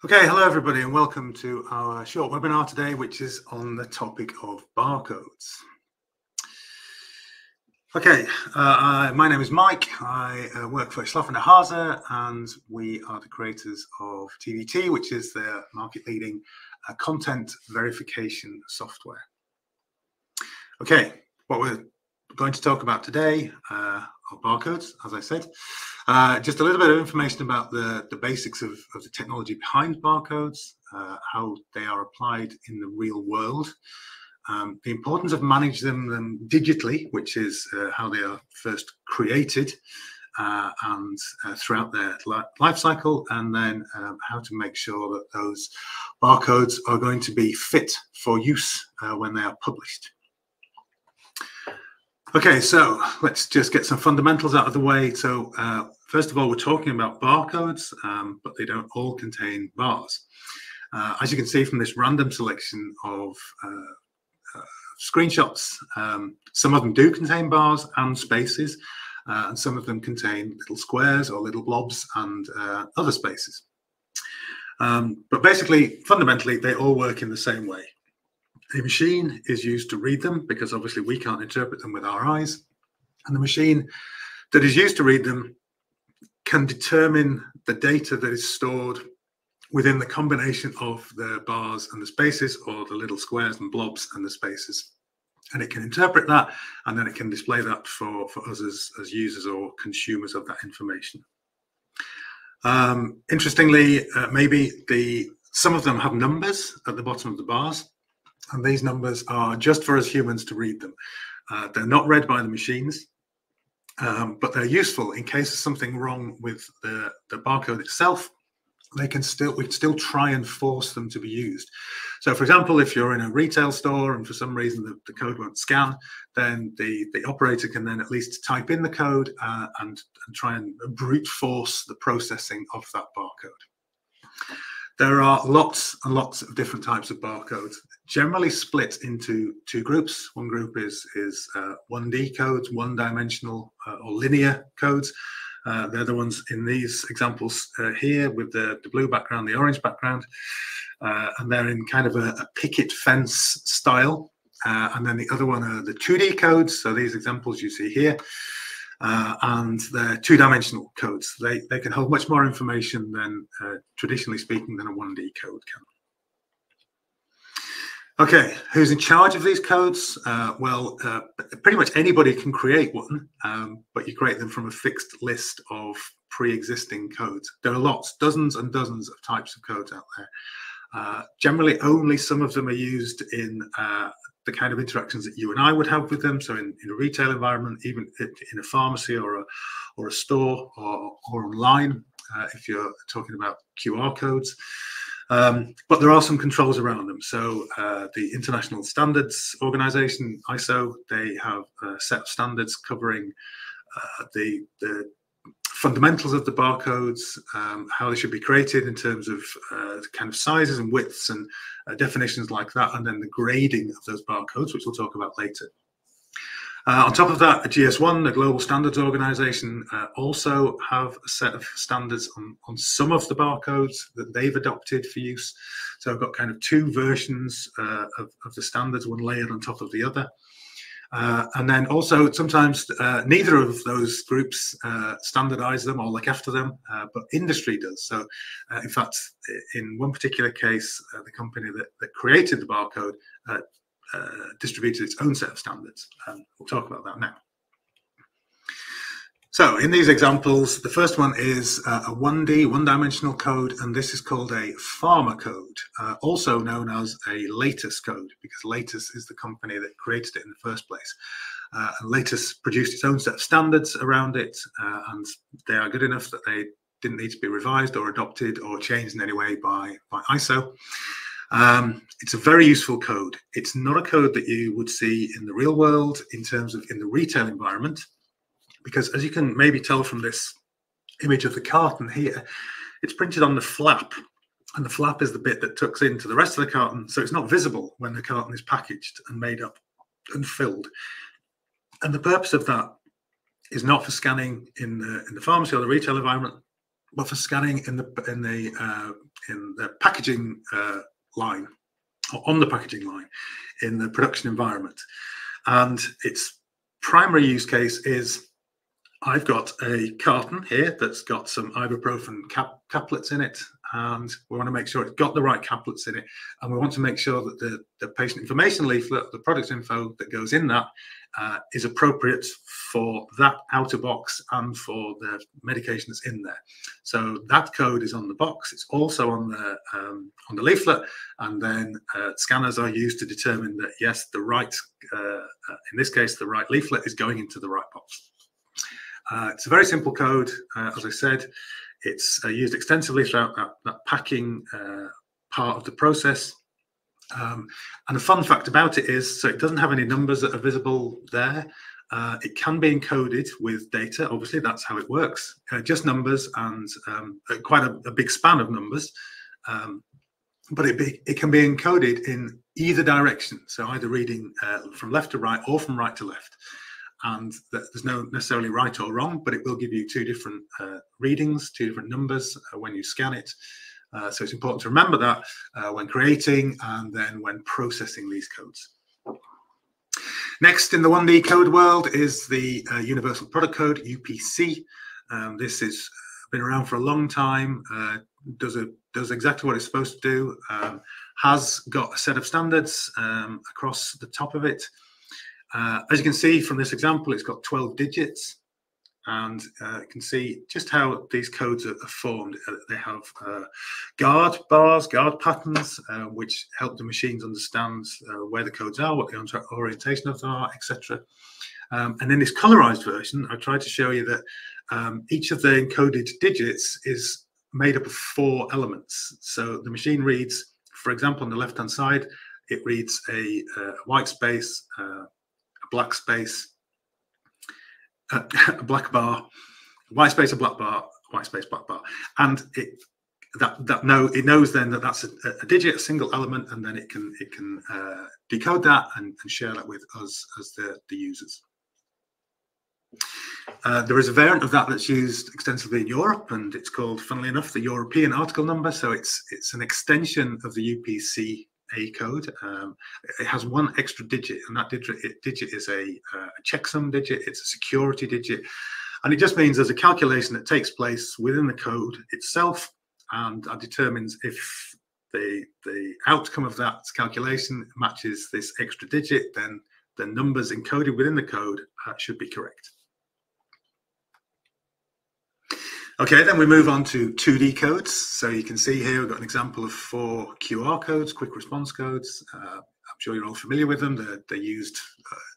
Okay, hello everybody and welcome to our short webinar today, which is on the topic of barcodes. Okay, my name is Mike. I work for Schloff and Haase, and we are the creators of TVT, which is the market-leading content verification software. Okay, what we're going to talk about today are barcodes, as I said. Just a little bit of information about the basics of the technology behind barcodes, how they are applied in the real world, the importance of managing them digitally, which is how they are first created and throughout their life cycle, and then how to make sure that those barcodes are going to be fit for use when they are published. Okay, so let's just get some fundamentals out of the way. So first of all, we're talking about barcodes, but they don't all contain bars. As you can see from this random selection of screenshots, some of them do contain bars and spaces, and some of them contain little squares or little blobs and other spaces. But basically, fundamentally, they all work in the same way. The machine is used to read them because obviously we can't interpret them with our eyes. And the machine that is used to read them can determine the data that is stored within the combination of the bars and the spaces, or the little squares and blobs and the spaces. And it can interpret that, and then it can display that for us as users or consumers of that information. Interestingly, maybe some of them have numbers at the bottom of the bars. And these numbers are just for us humans to read them. They're not read by the machines, but they're useful in case there's something wrong with the barcode itself. We can still try and force them to be used. So, for example, if you're in a retail store and for some reason the code won't scan, then the operator can then at least type in the code and try and brute force the processing of that barcode. There are lots and lots of different types of barcodes, generally split into two groups. One group is 1D codes, one-dimensional or linear codes. They're the ones in these examples here with the blue background, the orange background, and they're in kind of a picket fence style. And then the other one are the 2D codes. So these examples you see here. And they're two-dimensional codes. They can hold much more information than, traditionally speaking, than a 1D code can. Okay, who's in charge of these codes? Well, pretty much anybody can create one, but you create them from a fixed list of pre-existing codes. There are lots, dozens and dozens of types of codes out there. Generally, only some of them are used in the kind of interactions that you and I would have with them. So in a retail environment, even in a pharmacy or a store or online, if you're talking about QR codes. But there are some controls around them. So the International Standards Organization, ISO, they have a set of standards covering the fundamentals of the barcodes, how they should be created in terms of kind of sizes and widths and definitions like that, and then the grading of those barcodes, which we'll talk about later. On top of that, the GS1, the Global Standards Organization, also have a set of standards on some of the barcodes that they've adopted for use. So I've got kind of two versions of the standards, one layered on top of the other. And then also sometimes neither of those groups standardize them or look after them, but industry does. So in fact, in one particular case, the company that created the barcode distributed its own set of standards. We'll talk about that now. So in these examples, the first one is a 1D, one-dimensional code, and this is called a pharma code, also known as a Latus code, because Latus is the company that created it in the first place. And Latus produced its own set of standards around it, and they are good enough that they didn't need to be revised or adopted or changed in any way by ISO. It's a very useful code. It's not a code that you would see in the real world in terms of in the retail environment, because as you can maybe tell from this image of the carton here, it's printed on the flap, and the flap is the bit that tucks into the rest of the carton, so it's not visible when the carton is packaged and made up and filled. And the purpose of that is not for scanning in the pharmacy or the retail environment. but for scanning in the packaging line, or on the packaging line in the production environment. And its primary use case is, I've got a carton here that's got some ibuprofen caplets in it, and we want to make sure it's got the right caplets in it, and we want to make sure that the patient information leaflet, the product info that goes in that, is appropriate for that outer box and for the medication that's in there. So that code is on the box. It's also on the leaflet, and then scanners are used to determine that yes, the right, in this case, the right leaflet is going into the right box. It's a very simple code. As I said, it's used extensively throughout that packing part of the process. And the fun fact about it is, so it doesn't have any numbers that are visible there. It can be encoded with data. Obviously, that's how it works. Just numbers, and quite a big span of numbers. But it can be encoded in either direction. So either reading from left to right or from right to left. And there's no necessarily right or wrong, but it will give you two different readings, two different numbers when you scan it. So it's important to remember that when creating and then when processing these codes. Next in the 1D code world is the Universal Product Code, UPC. This has been around for a long time, does exactly what it's supposed to do, has got a set of standards across the top of it. As you can see from this example, it's got 12 digits, and you can see just how these codes are formed. They have guard bars, guard patterns, which help the machines understand where the codes are, what the orientation of them are, etc. And in this colorized version, I tried to show you that each of the encoded digits is made up of 4 elements. So the machine reads, for example, on the left-hand side, it reads a white space, a black space, a black bar, white space, a black bar, white space, black bar, and it knows then that that's a digit, a single element, and then it can decode that and share that with us as the users. There is a variant of that that's used extensively in Europe, and it's called, funnily enough, the European article number. So it's an extension of the UPC A code. It has one extra digit, and that digit is a checksum digit. It's a security digit, and it just means there's a calculation that takes place within the code itself, and that determines if the outcome of that calculation matches this extra digit, then the numbers encoded within the code should be correct. Okay, then we move on to 2D codes. So you can see here we've got an example of 4 QR codes, quick response codes. I'm sure you're all familiar with them. They're used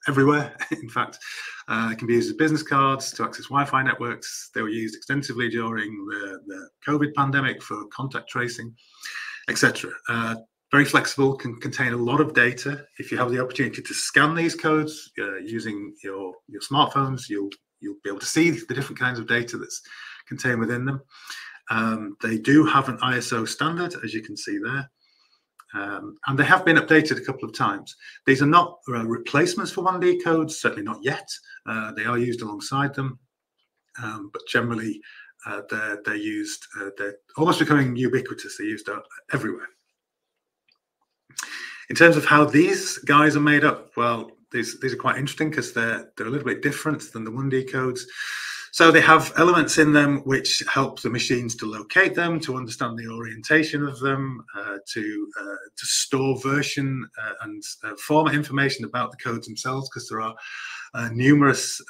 everywhere. In fact, they can be used as business cards to access Wi-Fi networks. They were used extensively during the COVID pandemic for contact tracing, etc. Very flexible, can contain a lot of data. If you have the opportunity to scan these codes using your smartphones, you'll be able to see the different kinds of data that's contained within them. They do have an ISO standard, as you can see there, and they have been updated a couple of times. These are not replacements for 1D codes, certainly not yet. They are used alongside them, but generally they're used. They're almost becoming ubiquitous. They're used everywhere. In terms of how these guys are made up, well, these are quite interesting because they're a little bit different than the 1D codes. So they have elements in them which help the machines to locate them, to understand the orientation of them, to store version and format information about the codes themselves, because there are numerous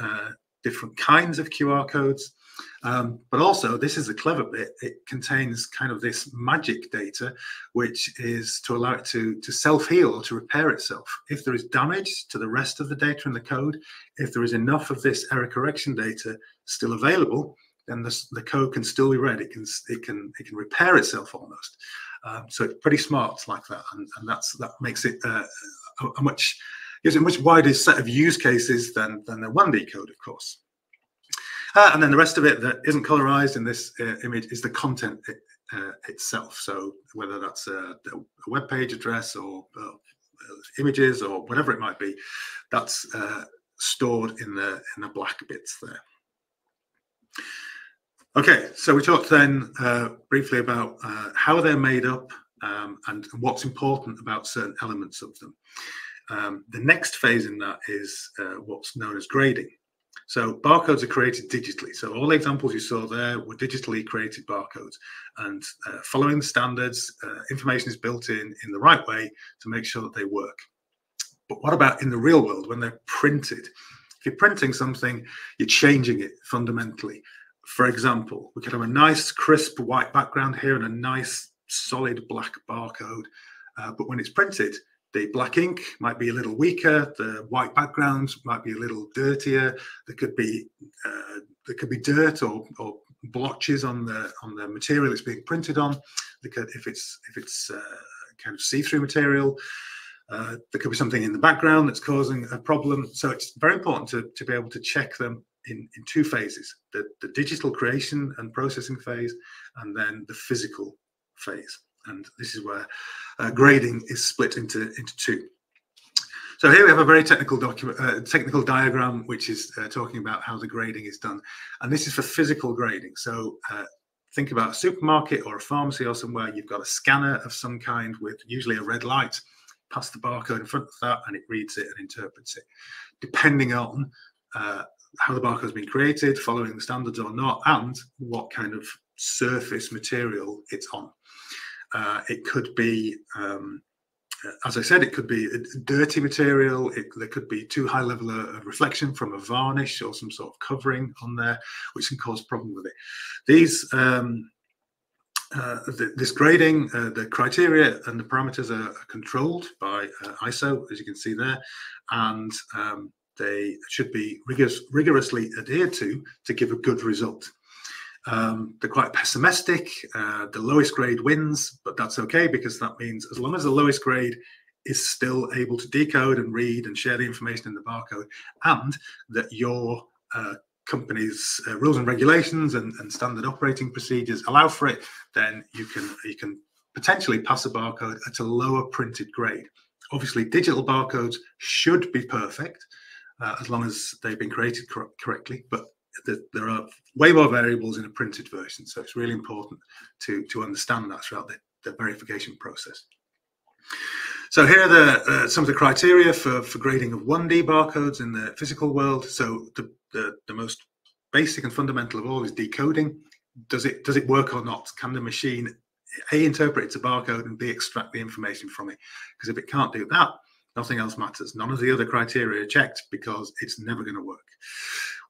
different kinds of QR codes. But also, this is a clever bit, it contains kind of this magic data, which is to allow it to self-heal or to repair itself. If there is damage to the rest of the data in the code, if there is enough of this error correction data still available, then the code can still be read. It can repair itself almost. So it's pretty smart like that, and that makes it gives it a much wider set of use cases than the 1D code, of course. And then the rest of it that isn't colorized in this image is the content itself. So whether that's a web page address or images or whatever it might be, that's stored in the black bits there. Okay, so we talked then briefly about how they're made up and what's important about certain elements of them. The next phase in that is what's known as grading. So barcodes are created digitally. So all the examples you saw there were digitally created barcodes, and following the standards, information is built in the right way to make sure that they work. But what about in the real world when they're printed? If you're printing something, you're changing it fundamentally. For example, we could have a nice crisp white background here and a nice solid black barcode, but when it's printed, the black ink might be a little weaker, the white background might be a little dirtier. There could be dirt or blotches on the material it's being printed on. If it's kind of see-through material, there could be something in the background that's causing a problem. So it's very important to be able to check them in two phases: the digital creation and processing phase, and then the physical phase. And this is where grading is split into two. So here we have a very technical diagram, which is talking about how the grading is done. And this is for physical grading. So think about a supermarket or a pharmacy or somewhere. You've got a scanner of some kind with usually a red light. Pass the barcode in front of that, and it reads it and interprets it, depending on how the barcode has been created, following the standards or not, and what kind of surface material it's on. It could be, as I said, it could be a dirty material. There could be too high level of reflection from a varnish or some sort of covering on there, which can cause problems with it. These this grading, the criteria and the parameters are controlled by ISO, as you can see there, and they should be rigorously adhered to give a good result. They're quite pessimistic. The lowest grade wins, but that's okay, because that means as long as the lowest grade is still able to decode and read and share the information in the barcode, and that your company's rules and regulations and standard operating procedures allow for it, then you can potentially pass a barcode at a lower printed grade. Obviously, digital barcodes should be perfect as long as they've been created correctly, but there are way more variables in a printed version, so it's really important to understand that throughout the verification process. So here are some of the criteria for grading of 1D barcodes in the physical world. So the most basic and fundamental of all is decoding. Does it work or not? Can the machine A, interpret it to barcode, and B, extract the information from it? Because if it can't do that, nothing else matters. None of the other criteria are checked, because it's never going to work.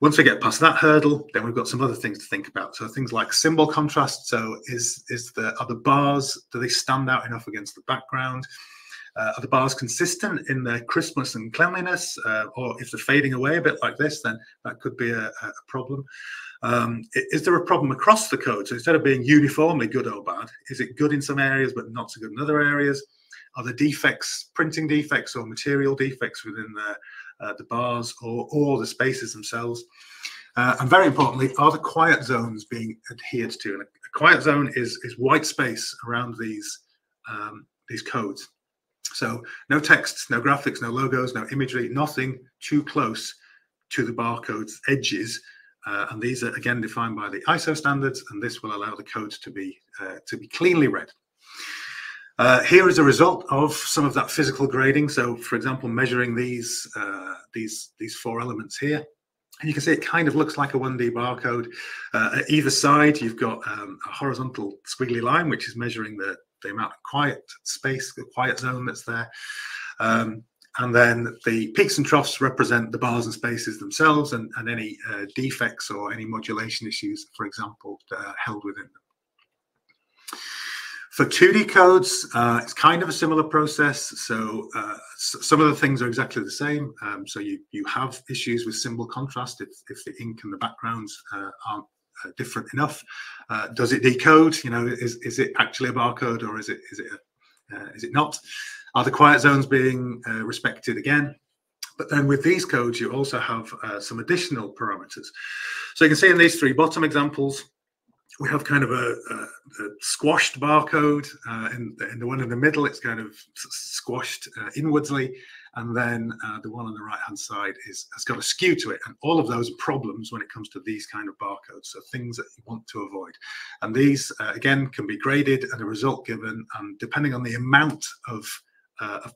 Once we get past that hurdle, then we've got some other things to think about. So things like symbol contrast. So are the bars, do they stand out enough against the background? Are the bars consistent in their crispness and cleanliness? Or if they're fading away a bit like this, then that could be a problem. Is there a problem across the code? So instead of being uniformly good or bad, is it good in some areas but not so good in other areas? Are there defects, printing defects or material defects within the bars or the spaces themselves? And very importantly, are the quiet zones being adhered to? And a quiet zone is white space around these codes. So no text, no graphics, no logos, no imagery, nothing too close to the barcode's edges. And these are again defined by the ISO standards, and this will allow the code to be cleanly read. Here is a result of some of that physical grading. So, for example, measuring these 4 elements here, and you can see it kind of looks like a 1D barcode. At either side, you've got a horizontal squiggly line, which is measuring the amount of quiet space, the quiet zone that's there. And then the peaks and troughs represent the bars and spaces themselves, and any defects or any modulation issues, for example, that are held within them. For 2D codes, it's kind of a similar process. So some of the things are exactly the same. So you have issues with symbol contrast if the ink and the backgrounds aren't different enough. Does it decode? You know, is it actually a barcode, or is it not? Are the quiet zones being respected again? But then with these codes, you also have some additional parameters. So you can see in these 3 bottom examples, we have kind of a squashed barcode. In the one in the middle, it's kind of squashed inwardsly. and then the one on the right hand side has got a skew to it, and all of those are problems when it comes to these kind of barcodes, so things that you want to avoid. And these again can be graded and a result given, and depending on the amount of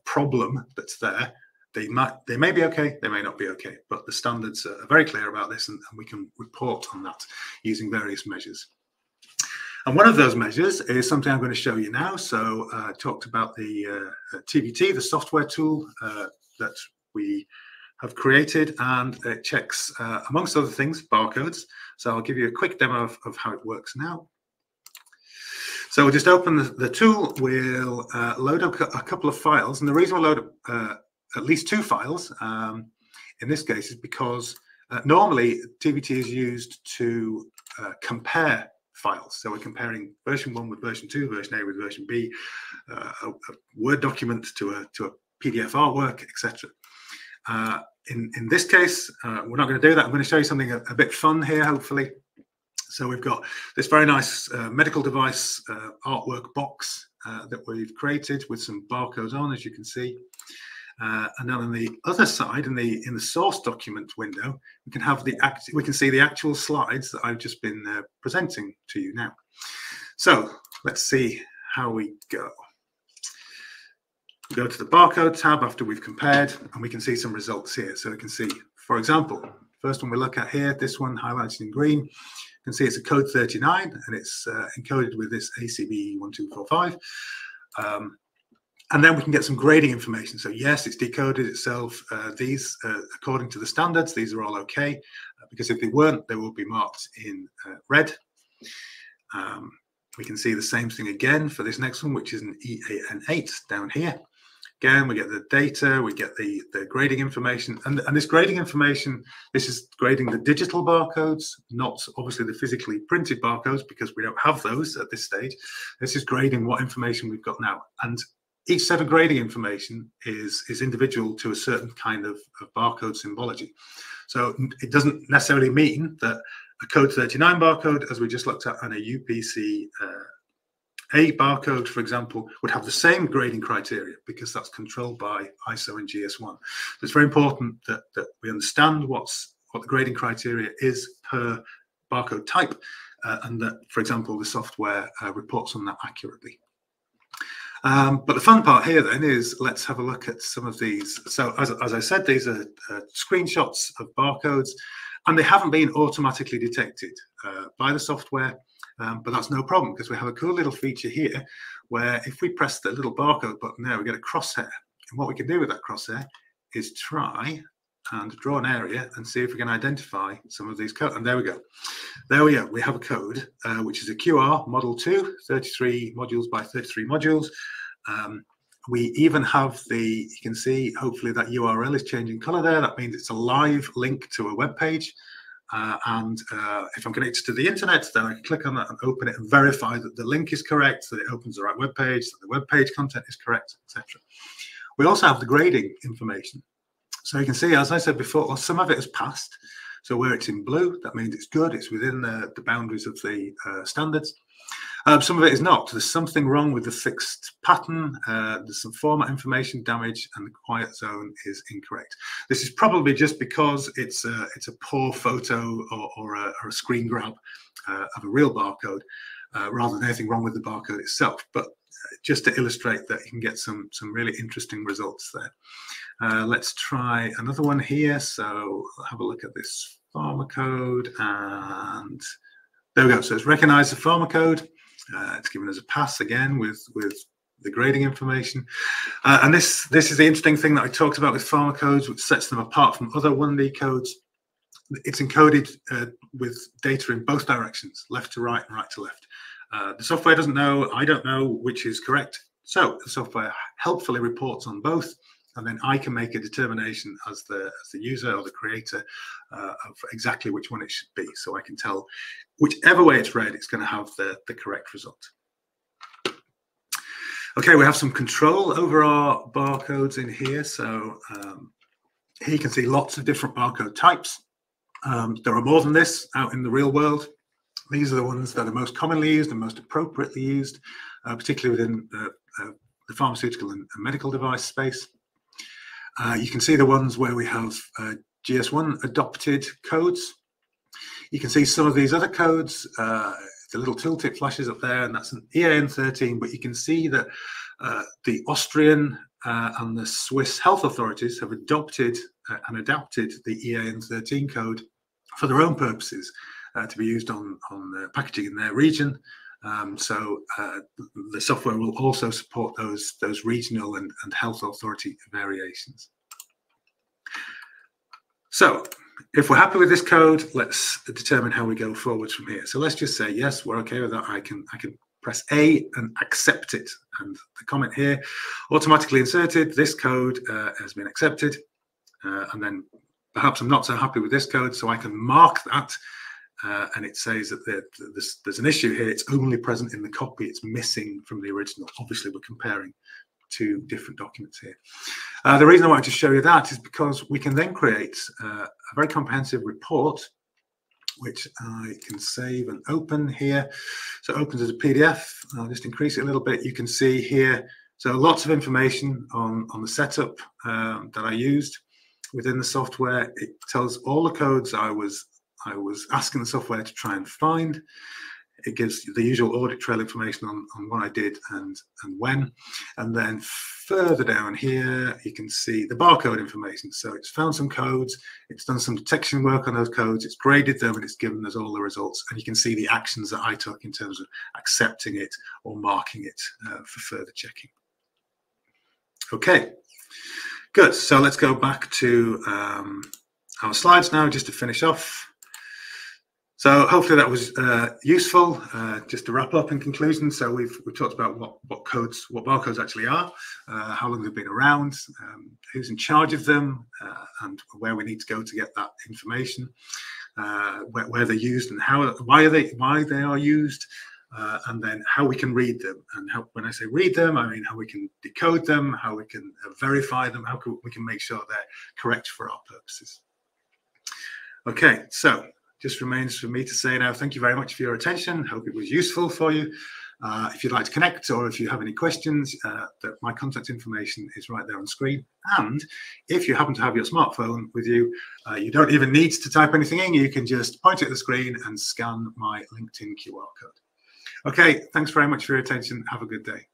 problem that's there, they may be okay, they may not be okay, but the standards are very clear about this, and we can report on that using various measures. And one of those measures is something I'm going to show you now. So I talked about the TBT, the software tool that we have created, and it checks, amongst other things, barcodes. So I'll give you a quick demo of how it works now. So we'll just open the tool, we'll load up a couple of files, and the reason we'll load up at least 2 files in this case is because normally TBT is used to compare files. So we're comparing version 1 with version 2, version A with version B, a Word document to a PDF artwork, etc. In this case, we're not going to do that. I'm going to show you something a bit fun here, hopefully. So we've got this very nice medical device artwork box that we've created with some barcodes on, as you can see. And then on the other side, in the source document window, we can see the actual slides that I've just been presenting to you now. So let's see how we go. We go to the barcode tab after we've compared, and we can see some results here. So we can see, for example, first one we look at here, this one highlighted in green. You can see it's a code 39, and it's encoded with this ACB1245. And then we can get some grading information. So yes, it's decoded itself. These, according to the standards, these are all okay, because if they weren't, they will be marked in red. We can see the same thing again for this next one, which is an EAN8 down here. Again, we get the data, we get the grading information, and this grading information, this is grading the digital barcodes, not obviously the physically printed barcodes, because we don't have those at this stage. This is grading what information we've got now. And each set of grading information is individual to a certain kind of barcode symbology. So it doesn't necessarily mean that a code 39 barcode, as we just looked at, and a UPC A barcode, for example, would have the same grading criteria, because that's controlled by ISO and GS1. So it's very important that we understand what the grading criteria is per barcode type, and that, for example, the software reports on that accurately. But the fun part here then is, let's have a look at some of these. So as I said, these are screenshots of barcodes, and they haven't been automatically detected by the software, but that's no problem, because we have a cool little feature here where if we press the little barcode button there, we get a crosshair. And what we can do with that crosshair is try and draw an area and see if we can identify some of these codes. And there we go. There we go. We have a code, which is a QR Model 2, 33 modules by 33 modules. We even have you can see, hopefully that URL is changing color there. That means it's a live link to a web page. And if I'm connected to the internet, then I can click on that and open it and verify that the link is correct, that it opens the right web page, that the web page content is correct, etc. We also have the grading information. So you can see, as I said before, well, some of it has passed. So where it's in blue, that means it's good. It's within the boundaries of the standards. Some of it is not. There's something wrong with the fixed pattern. There's some format information damage, and the quiet zone is incorrect. This is probably just because it's a poor photo or a screen grab of a real barcode, rather than anything wrong with the barcode itself. But just to illustrate that you can get some really interesting results there. Let's try another one here. So I'll have a look at this pharma code, and there we go. So it's recognized the pharma code. It's given us a pass again with the grading information. And this is the interesting thing that I talked about with pharma codes, which sets them apart from other 1D codes. It's encoded with data in both directions, left to right and right to left. The software doesn't know, I don't know which is correct. So the software helpfully reports on both, and then I can make a determination as the user or the creator of exactly which one it should be. So I can tell whichever way it's read, it's going to have the correct result. Okay, we have some control over our barcodes in here. So here you can see lots of different barcode types. There are more than this out in the real world. These are the ones that are most commonly used and most appropriately used, particularly within the pharmaceutical and medical device space. You can see the ones where we have GS1 adopted codes. You can see some of these other codes, the little tooltip flashes up there, and that's an EAN 13, but you can see that the Austrian and the Swiss health authorities have adopted and adapted the EAN 13 code for their own purposes to be used on packaging in their region. So the software will also support those regional and health authority variations. So if we're happy with this code, let's determine how we go forwards from here. So let's just say, yes, we're okay with that. I can press A and accept it. And the comment here, automatically inserted, this code has been accepted. And then perhaps I'm not so happy with this code, so I can mark that. And it says that there's an issue here. It's only present in the copy. It's missing from the original. Obviously, we're comparing two different documents here. The reason I wanted to show you that is because we can then create a very comprehensive report, which I can save and open here. So it opens as a PDF. I'll just increase it a little bit. You can see here, so lots of information on the setup that I used within the software. It tells all the codes I was asking the software to try and find. It gives the usual audit trail information on what I did and when. And then further down here, you can see the barcode information. So it's found some codes, it's done some detection work on those codes, it's graded them, and it's given us all the results. And you can see the actions that I took in terms of accepting it or marking it for further checking. Okay, good. So let's go back to our slides now, just to finish off. So hopefully that was useful. Just to wrap up in conclusion, so we've talked about what barcodes actually are, how long they've been around, who's in charge of them, and where we need to go to get that information, where they're used and why they are used, and then how we can read them. And when I say read them, I mean how we can decode them, how we can verify them, how we can make sure they're correct for our purposes. Okay, so just remains for me to say now, thank you very much for your attention. Hope it was useful for you. If you'd like to connect, or if you have any questions, my contact information is right there on screen. And if you happen to have your smartphone with you, you don't even need to type anything in. You can just point at the screen and scan my LinkedIn QR code. Okay, thanks very much for your attention. Have a good day.